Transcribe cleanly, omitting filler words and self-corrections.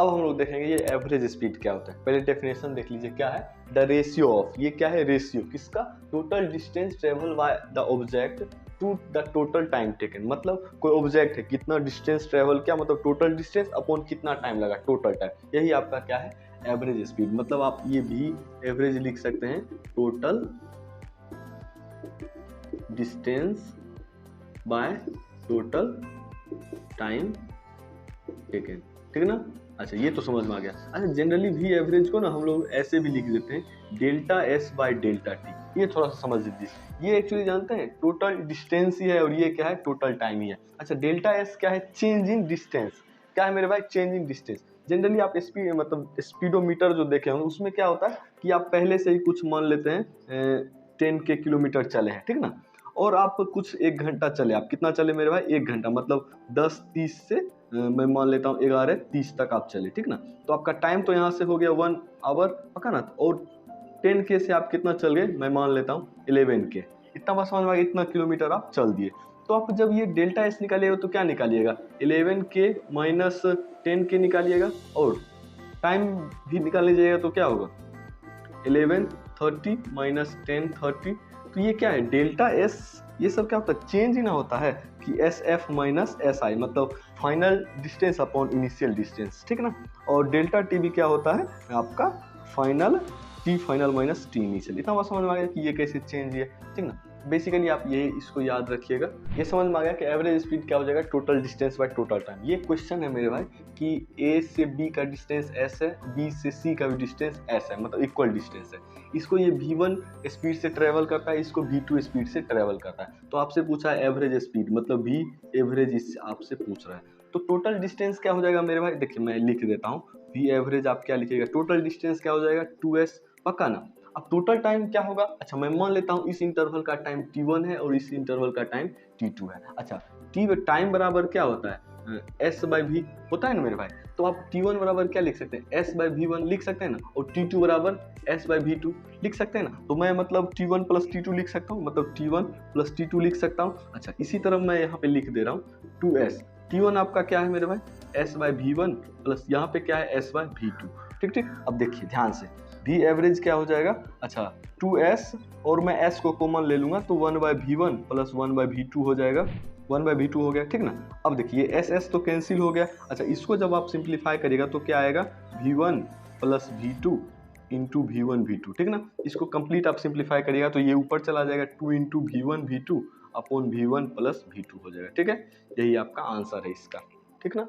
अब हम लोग देखेंगे ये एवरेज स्पीड क्या होता है। पहले डेफिनेशन देख लीजिए क्या है, द रेशियो ऑफ, ये क्या है रेशियो किसका, total distance travel by the object to the total time taken. मतलब कोई ऑब्जेक्ट है कितना डिस्टेंस ट्रेवल किया, मतलब टोटल डिस्टेंस अपॉन कितना टाइम लगा, टोटल टाइम, यही आपका क्या है एवरेज स्पीड। मतलब आप ये भी एवरेज लिख सकते हैं, total distance by total time taken, ठीक है ना। अच्छा ये तो समझ में आ गया। अच्छा जनरली भी एवरेज को ना हम लोग ऐसे भी लिख देते हैं, delta S by delta T. ये थोड़ा सा समझ लीजिए, ये एक्चुअली जानते हैं टोटल डिस्टेंस ही है और ये क्या है टोटल टाइम ही है। अच्छा डेल्टा एस क्या है, चेंज इन डिस्टेंस, क्या है मेरे भाई चेंज इन डिस्टेंस। जनरली आप स्पीड मतलब स्पीडोमीटर जो देखे होंगे उसमें क्या होता है कि आप पहले से ही कुछ मान लेते हैं 10 के किलोमीटर चले हैं, ठीक ना, और आप कुछ 1 घंटा चले, आप कितना चले मेरे भाई 1 घंटा, मतलब 10:30 से मैं मान लेता हूँ 11:30 तक आप चले, ठीक ना। तो आपका टाइम तो यहाँ से हो गया 1 आवर पका ना, और 10 के से आप कितना चल गए, मैं मान लेता हूँ 11 के, इतना बस समझ में आ गया, इतना किलोमीटर आप चल दिए। तो आप जब ये डेल्टा एस निकालिएगा तो क्या निकालिएगा, 11 के माइनस 10 के निकालिएगा, और टाइम भी निकाल लीजिएगा तो क्या होगा 11:30 माइनस 10:30। तो ये क्या है डेल्टा एस, ये सब क्या होता है चेंज ही ना होता है कि S F minus S I, मतलब final distance upon initial distance, ठीक ना। और डेल्टा टी भी क्या होता है आपका final T final minus T initial. इतना बात समझ में आ गया कि ये कैसे चेंज है, ठीक ना। बेसिकली आप ये इसको याद रखिएगा, ये समझ में आ गया कि एवरेज स्पीड क्या हो जाएगा, total distance by total time. ये क्वेश्चन है मेरे भाई कि ए से बी का डिस्टेंस एस है, बी से सी का भी डिस्टेंस एस है, मतलब इक्वल डिस्टेंस है। इसको ये v1 स्पीड से ट्रेवल करता है, इसको v2 स्पीड से ट्रेवल करता है। तो आपसे पूछा है एवरेज स्पीड, मतलब v एवरेज इससे आपसे पूछ रहा है। तो टोटल डिस्टेंस क्या हो जाएगा मेरे भाई, देखिए मैं लिख देता हूँ, v एवरेज आप क्या लिखिएगा, टोटल डिस्टेंस क्या हो जाएगा 2s, पक्का ना। अब टोटल टाइम क्या होगा, अच्छा मैं मान लेता हूँ इस इंटरवल का टाइम t1 है और इस इंटरवल का टाइम t2 है। अच्छा टाइम बराबर क्या होता है s बाई v होता है ना मेरे भाई, तो आप t1 बराबर क्या लिख सकते हैं s बाई v1 लिख सकते हैं ना, और t2 बराबर s बाई v2 लिख सकते हैं ना। तो मैं मतलब t1 प्लस t2 लिख सकता हूँ, मतलब t1 प्लस t2 लिख सकता हूँ। अच्छा इसी तरह मैं यहाँ पे लिख दे रहा हूँ 2s, t1 आपका क्या है मेरे भाई s बाई v1 प्लस यहाँ पे क्या है s बाई v2, ठीक ठीक। अब देखिए ध्यान से v एवरेज क्या हो जाएगा, अच्छा 2s और मैं s को कॉमन ले लूंगा तो 1 by v1 plus 1 by v2 हो जाएगा, 1 बाई v2 हो गया, ठीक ना। अब देखिए एस एस तो कैंसिल हो गया। अच्छा इसको जब आप सिंप्लीफाई करिएगा तो क्या आएगा v1 plus v2 into v1 v2, ठीक ना। इसको कंप्लीट आप सिंप्लीफाई करिएगा तो ये ऊपर चला जाएगा 2 into v1 v2 upon v1 plus v2 हो जाएगा, ठीक है। यही आपका आंसर है इसका, ठीक ना।